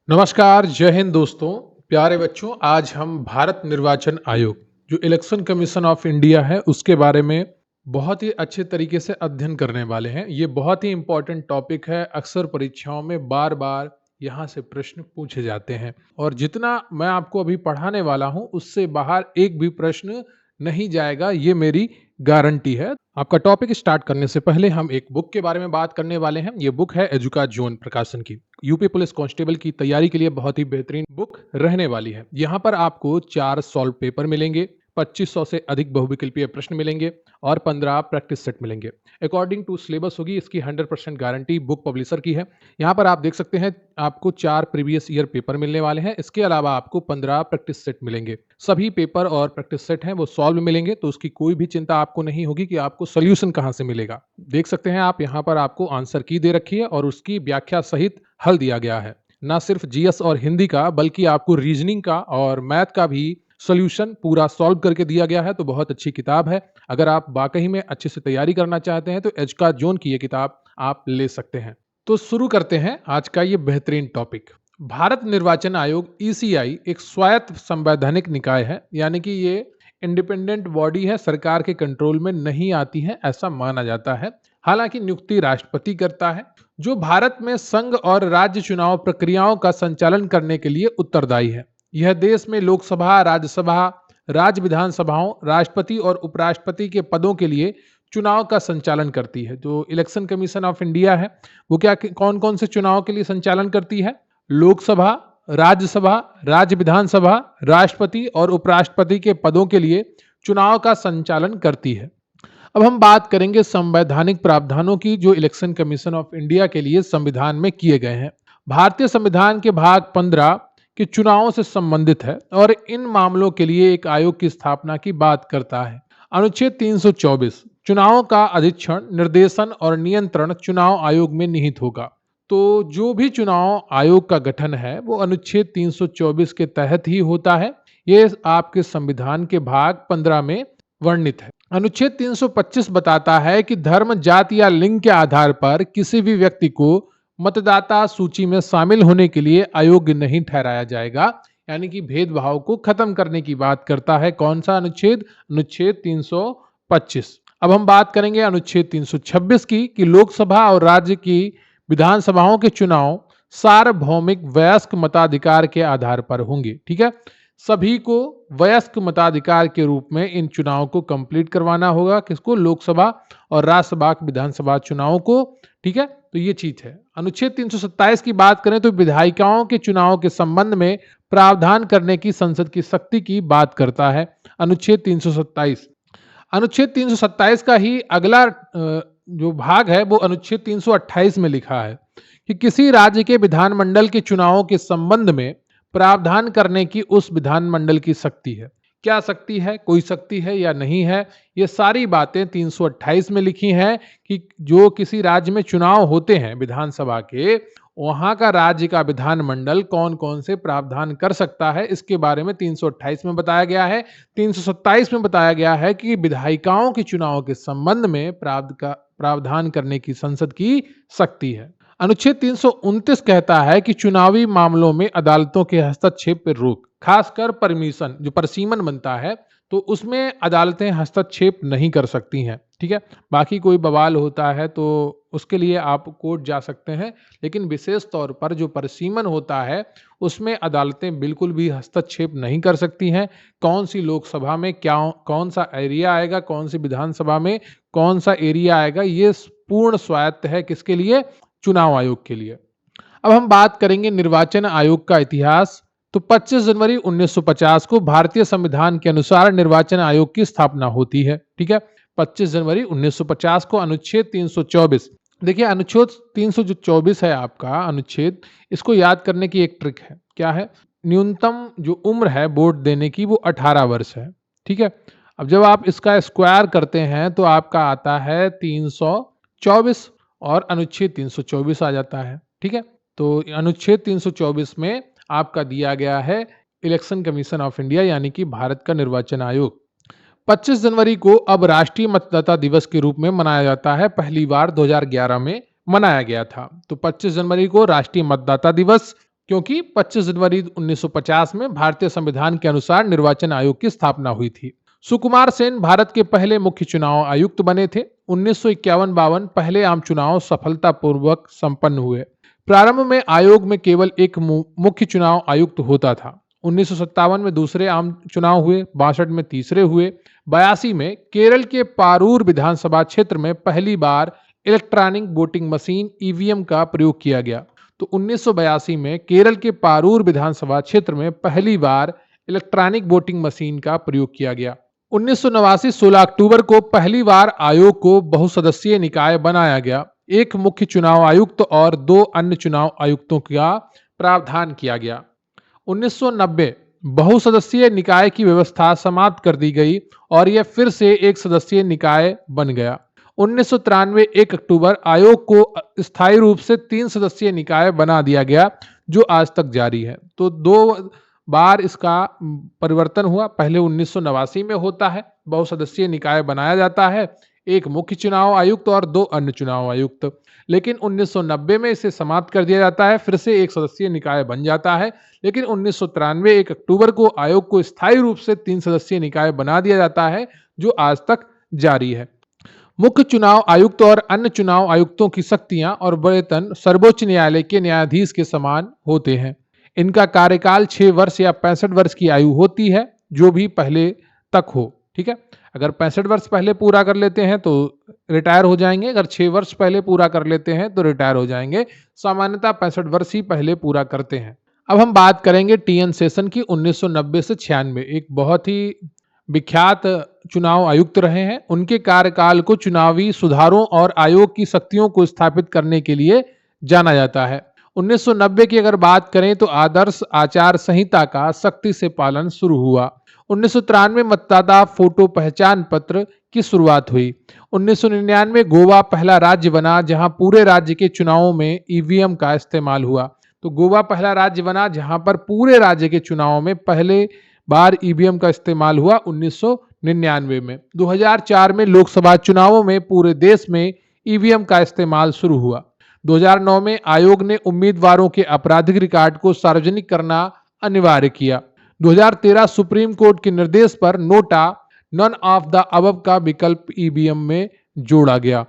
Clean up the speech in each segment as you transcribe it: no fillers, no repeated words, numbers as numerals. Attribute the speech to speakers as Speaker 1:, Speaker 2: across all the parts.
Speaker 1: नमस्कार, जय हिंद दोस्तों, प्यारे बच्चों। आज हम भारत निर्वाचन आयोग जो इलेक्शन कमीशन ऑफ इंडिया है उसके बारे में बहुत ही अच्छे तरीके से अध्ययन करने वाले हैं। ये बहुत ही इम्पोर्टेंट टॉपिक है, अक्सर परीक्षाओं में बार बार यहाँ से प्रश्न पूछे जाते हैं और जितना मैं आपको अभी पढ़ाने वाला हूँ उससे बाहर एक भी प्रश्न नहीं जाएगा, ये मेरी गारंटी है। आपका टॉपिक स्टार्ट करने से पहले हम एक बुक के बारे में बात करने वाले हैं। ये बुक है एजुका जोन प्रकाशन की, यूपी पुलिस कांस्टेबल की तैयारी के लिए बहुत ही बेहतरीन बुक रहने वाली है। यहाँ पर आपको 4 सॉल्व पेपर मिलेंगे, 2500 से अधिक बहुविकल्पीय प्रश्न मिलेंगे और 15 प्रैक्टिस सेट मिलेंगे। अकॉर्डिंग टू सिलेबस होगी, इसकी 100% गारंटी बुक पब्लिशर की है। यहाँ पर आप देख सकते हैं आपको 4 प्रीवियस ईयर पेपर मिलने वाले हैं। इसके अलावा आपको 15 प्रैक्टिस सेट मिलेंगे। सभी पेपर और प्रैक्टिस सेट हैं वो सॉल्व मिलेंगे, तो उसकी कोई भी चिंता आपको नहीं होगी कि आपको सोल्यूशन कहाँ से मिलेगा। देख सकते हैं आप यहाँ पर आपको आंसर की दे रखी है और उसकी व्याख्या सहित हल दिया गया है। ना सिर्फ जीएस और हिंदी का बल्कि आपको रीजनिंग का और मैथ का भी सॉल्यूशन पूरा सॉल्व करके दिया गया है। तो बहुत अच्छी किताब है। अगर आप वाकई में अच्छे से तैयारी करना चाहते हैं तो एजुका जोन की ये किताब आप ले सकते हैं। तो शुरू करते हैं आज का ये बेहतरीन टॉपिक। भारत निर्वाचन आयोग ईसीआई एक स्वायत्त संवैधानिक निकाय है, यानी कि ये इंडिपेंडेंट बॉडी है, सरकार के कंट्रोल में नहीं आती है ऐसा माना जाता है। हालांकि नियुक्ति राष्ट्रपति करता है, जो भारत में संघ और राज्य चुनाव प्रक्रियाओं का संचालन करने के लिए उत्तरदायी है। यह देश में लोकसभा, राज्यसभा, राज्य विधानसभाओं, राष्ट्रपति और उपराष्ट्रपति के पदों के लिए चुनाव का संचालन करती है। जो इलेक्शन कमीशन ऑफ इंडिया है वो क्या कौन कौन से चुनाव के लिए संचालन करती है? लोकसभा, राज्यसभा, राज्य विधानसभा, राष्ट्रपति और उपराष्ट्रपति के पदों के लिए चुनाव का संचालन करती है। अब हम बात करेंगे संवैधानिक प्रावधानों की जो इलेक्शन कमीशन ऑफ इंडिया के लिए संविधान में किए गए हैं। भारतीय संविधान के भाग 15 के चुनावों से संबंधित है और इन मामलों के लिए एक आयोग की स्थापना की बात करता है। अनुच्छेद 324 चुनावों का अधीक्षण, निर्देशन और नियंत्रण चुनाव आयोग में निहित होगा। तो जो भी चुनाव आयोग का गठन है वो अनुच्छेद 324 के तहत ही होता है। ये आपके संविधान के भाग 15 में वर्णित है। अनुच्छेद 325 बताता है कि धर्म, जाति या लिंग के आधार पर किसी भी व्यक्ति को मतदाता सूची में शामिल होने के लिए अयोग्य नहीं ठहराया जाएगा, यानी कि भेदभाव को खत्म करने की बात करता है। कौन सा अनुच्छेद? अनुच्छेद 325। अब हम बात करेंगे अनुच्छेद 326 की कि लोकसभा और राज्य की विधानसभाओं के चुनाव सार्वभौमिक वयस्क मताधिकार के आधार पर होंगे। ठीक है, सभी को वयस्क मताधिकार के रूप में इन चुनाव को कंप्लीट करवाना होगा। किसको? लोकसभा और राज्यसभा विधानसभा चुनाव को। ठीक है, तो ये चीज है। अनुच्छेद 327 की बात करें तो विधायिकाओं के चुनाव के संबंध में प्रावधान करने की संसद की शक्ति की बात करता है। अनुच्छेद 327। अनुच्छेद 327 का ही अगला जो भाग है वो अनुच्छेद 328 में लिखा है कि किसी राज्य के विधानमंडल के चुनावों के संबंध में प्रावधान करने की उस विधानमंडल की शक्ति है। क्या शक्ति है? कोई शक्ति है या नहीं है? ये सारी बातें 328 में लिखी हैं कि जो किसी राज्य में चुनाव होते हैं विधानसभा के, वहां का राज्य का विधानमंडल कौन कौन से प्रावधान कर सकता है, इसके बारे में 328 में बताया गया है। 327 में बताया गया है कि विधायिकाओं के चुनाव के संबंध में प्रावधान करने की संसद की शक्ति है। अनुच्छेद 329 कहता है कि चुनावी मामलों में अदालतों के हस्तक्षेप पर रोक, खासकर परमिशन जो परसीमन बनता है तो उसमें अदालतें हस्तक्षेप नहीं कर सकती हैं। ठीक है, बाकी कोई बवाल होता है तो उसके लिए आप कोर्ट जा सकते हैं, लेकिन विशेष तौर पर जो परसीमन होता है उसमें अदालतें बिल्कुल भी हस्तक्षेप नहीं कर सकती हैं। कौन सी लोकसभा में क्या कौन सा एरिया आएगा, कौन सी विधानसभा में कौन सा एरिया आएगा, ये पूर्ण स्वायत्त है। किसके लिए? चुनाव आयोग के लिए। अब हम बात करेंगे निर्वाचन आयोग का इतिहास। तो 25 जनवरी 1950 को भारतीय संविधान के अनुसार निर्वाचन आयोग की स्थापना होती है। ठीक है, 25 जनवरी 1950 को अनुच्छेद 324। देखिए अनुच्छेद 324 है आपका अनुच्छेद, इसको याद करने की एक ट्रिक है। क्या है? न्यूनतम जो उम्र है वोट देने की वो 18 वर्ष है। ठीक है, अब जब आप इसका स्क्वायर करते हैं तो आपका आता है 324 और अनुच्छेद 324 आ जाता है। ठीक है, तो अनुच्छेद 324 में आपका दिया गया है इलेक्शन कमीशन ऑफ इंडिया, यानी कि भारत का निर्वाचन आयोग। 25 जनवरी को अब राष्ट्रीय मतदाता दिवस के रूप में मनाया जाता है। पहली बार 2011 में मनाया गया था। तो 25 जनवरी को राष्ट्रीय मतदाता दिवस क्योंकि 25 जनवरी 1950 में भारतीय संविधान के अनुसार निर्वाचन आयोग की स्थापना हुई थी। सुकुमार सेन भारत के पहले मुख्य चुनाव आयुक्त बने थे। 1951-52 पहले आम चुनाव सफलतापूर्वक संपन्न हुए। प्रारंभ में आयोग में केवल एक मुख्य चुनाव आयुक्त होता था। 1957 में दूसरे आम चुनाव हुए, 62 में तीसरे हुए, 82 में केरल के पारूर विधानसभा क्षेत्र में पहली बार इलेक्ट्रॉनिक वोटिंग मशीन ईवीएम का प्रयोग किया गया। तो 1982 में केरल के पारूर विधानसभा क्षेत्र में पहली बार इलेक्ट्रॉनिक वोटिंग मशीन का प्रयोग किया गया। 1989 16 अक्टूबर को पहली बार आयोग को बहुसदस्यीय निकाय बनाया गया। एक मुख्य चुनाव आयुक्त और 2 अन्य चुनाव आयुक्तों का प्रावधान किया गया। 1990 बहुसदस्यीय निकाय की व्यवस्था समाप्त कर दी गई और यह फिर से एक सदस्यीय निकाय बन गया। 1993 1 अक्टूबर आयोग को स्थायी रूप से 3 सदस्यीय निकाय बना दिया गया, जो आज तक जारी है। तो 2 बार इसका परिवर्तन हुआ। पहले 1989 में होता है, बहुसदस्यीय निकाय बनाया जाता है, एक मुख्य चुनाव आयुक्त और 2 अन्य चुनाव आयुक्त। लेकिन 1990 में इसे समाप्त कर दिया जाता है, फिर से एक सदस्यीय निकाय बन जाता है। लेकिन 1993 1 अक्टूबर को आयोग को स्थायी रूप से 3 सदस्यीय निकाय बना दिया जाता है, जो आज तक जारी है। मुख्य चुनाव आयुक्त और अन्य चुनाव आयुक्तों की शक्तियां और वेतन सर्वोच्च न्यायालय के न्यायाधीश के समान होते हैं। इनका कार्यकाल 6 वर्ष या 65 वर्ष की आयु होती है, जो भी पहले तक हो। ठीक है, अगर 65 वर्ष पहले पूरा कर लेते हैं तो रिटायर हो जाएंगे, अगर 6 वर्ष पहले पूरा कर लेते हैं तो रिटायर हो जाएंगे। सामान्यतः 65 वर्ष ही पहले पूरा करते हैं। अब हम बात करेंगे टीएन शेषन की। 1990 से 96 एक बहुत ही विख्यात चुनाव आयुक्त रहे हैं। उनके कार्यकाल को चुनावी सुधारों और आयोग की शक्तियों को स्थापित करने के लिए जाना जाता है। 1990 की अगर बात करें तो आदर्श आचार संहिता का सख्ती से पालन शुरू हुआ। 1993 मतदाता फोटो पहचान पत्र की शुरुआत हुई। 1999 गोवा पहला राज्य बना जहां पूरे राज्य के चुनावों में ईवीएम का इस्तेमाल हुआ। तो गोवा पहला राज्य बना जहां पर पूरे राज्य के चुनावों में पहले बार ईवीएम का इस्तेमाल हुआ 1999 में। 2004 में लोकसभा चुनावों में पूरे देश में ईवीएम का इस्तेमाल शुरू हुआ। 2009 में आयोग ने उम्मीदवारों के आपराधिक रिकॉर्ड को सार्वजनिक करना अनिवार्य किया। 2013 सुप्रीम कोर्ट के निर्देश पर NOTA none of the above का विकल्प ईवीएम में जोड़ा गया।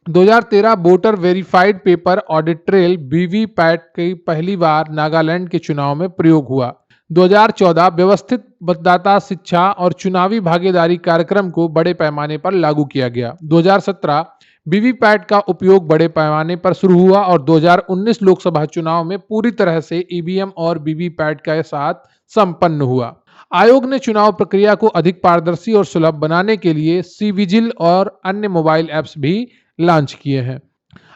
Speaker 1: 2013 voter verified paper audit trail VVPAT की पहली बार नागालैंड के चुनाव में प्रयोग हुआ। 2014 व्यवस्थित मतदाता शिक्षा और चुनावी भागीदारी कार्यक्रम को बड़े पैमाने पर लागू किया गया। 2017 वीवीपैट का उपयोग बड़े पैमाने पर शुरू हुआ और 2019 लोकसभा चुनाव में पूरी तरह से ईवीएम और वीवीपैट के साथ संपन्न हुआ। आयोग ने चुनाव प्रक्रिया को अधिक पारदर्शी और सुलभ बनाने के लिए सी-विजिल और अन्य मोबाइल ऐप्स भी लॉन्च किए हैं।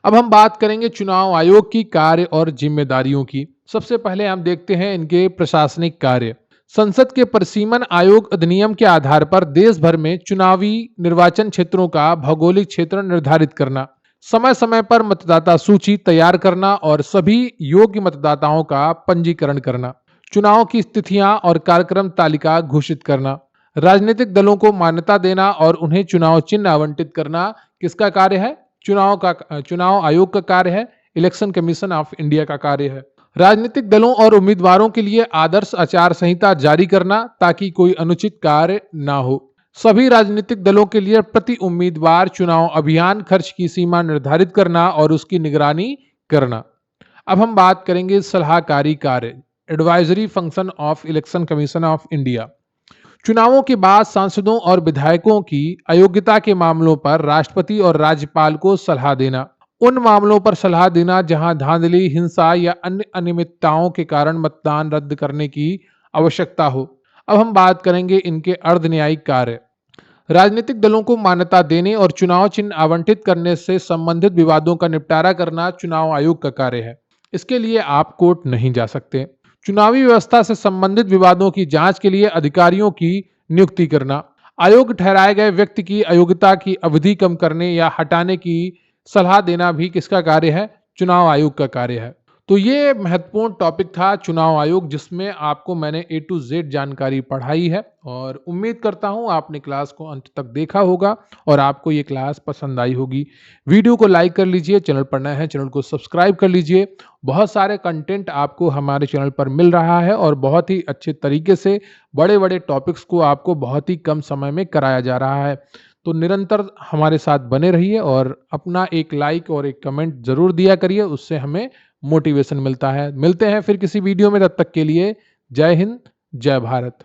Speaker 1: अब हम बात करेंगे चुनाव आयोग की कार्य और जिम्मेदारियों की। सबसे पहले हम देखते हैं इनके प्रशासनिक कार्य। संसद के परिसीमन आयोग अधिनियम के आधार पर देश भर में चुनावी निर्वाचन क्षेत्रों का भौगोलिक क्षेत्र निर्धारित करना, समय समय पर मतदाता सूची तैयार करना और सभी योग्य मतदाताओं का पंजीकरण करना, चुनाव की तिथियां और कार्यक्रम तालिका घोषित करना, राजनीतिक दलों को मान्यता देना और उन्हें चुनाव चिन्ह आवंटित करना किसका कार्य है? चुनाव आयोग का कार्य है, इलेक्शन कमीशन ऑफ इंडिया का कार्य है। राजनीतिक दलों और उम्मीदवारों के लिए आदर्श आचार संहिता जारी करना ताकि कोई अनुचित कार्य ना हो। सभी राजनीतिक दलों के लिए प्रति उम्मीदवार चुनाव अभियान खर्च की सीमा निर्धारित करना और उसकी निगरानी करना। अब हम बात करेंगे सलाहकारी कार्य, advisory function of election commission of India. चुनावों के बाद सांसदों और विधायकों की अयोग्यता के मामलों पर राष्ट्रपति और राज्यपाल को सलाह देना, उन मामलों पर सलाह देना जहां धांधली, हिंसा या अन्य अनियमितताओं के कारण मतदान रद्द करने की आवश्यकता हो। अब हम बात करेंगे इनके अर्ध न्यायिक कार्य। राजनीतिक दलों को मान्यता देने और चुनाव चिन्ह आवंटित करने से संबंधित विवादों का निपटारा करना चुनाव आयोग का कार्य है। इसके लिए आप कोर्ट नहीं जा सकते। चुनावी व्यवस्था से संबंधित विवादों की जांच के लिए अधिकारियों की नियुक्ति करना, आयोग ठहराए गए व्यक्ति की अयोग्यता की अवधि कम करने या हटाने की सलाह देना भी किसका कार्य है? चुनाव आयोग का कार्य है। तो ये महत्वपूर्ण टॉपिक था चुनाव आयोग, जिसमें आपको मैंने ए टू जेड जानकारी पढ़ाई है और उम्मीद करता हूँ आपने क्लास को अंत तक देखा होगा और आपको ये क्लास पसंद आई होगी। वीडियो को लाइक कर लीजिए, चैनल पर नए हैं चैनल को सब्सक्राइब कर लीजिए। बहुत सारे कंटेंट आपको हमारे चैनल पर मिल रहा है और बहुत ही अच्छे तरीके से बड़े-बड़े टॉपिक्स को आपको बहुत ही कम समय में कराया जा रहा है। तो निरंतर हमारे साथ बने रहिए और अपना एक लाइक और एक कमेंट ज़रूर दिया करिए, उससे हमें मोटिवेशन मिलता है। मिलते हैं फिर किसी वीडियो में, तब तक के लिए जय हिंद, जय भारत।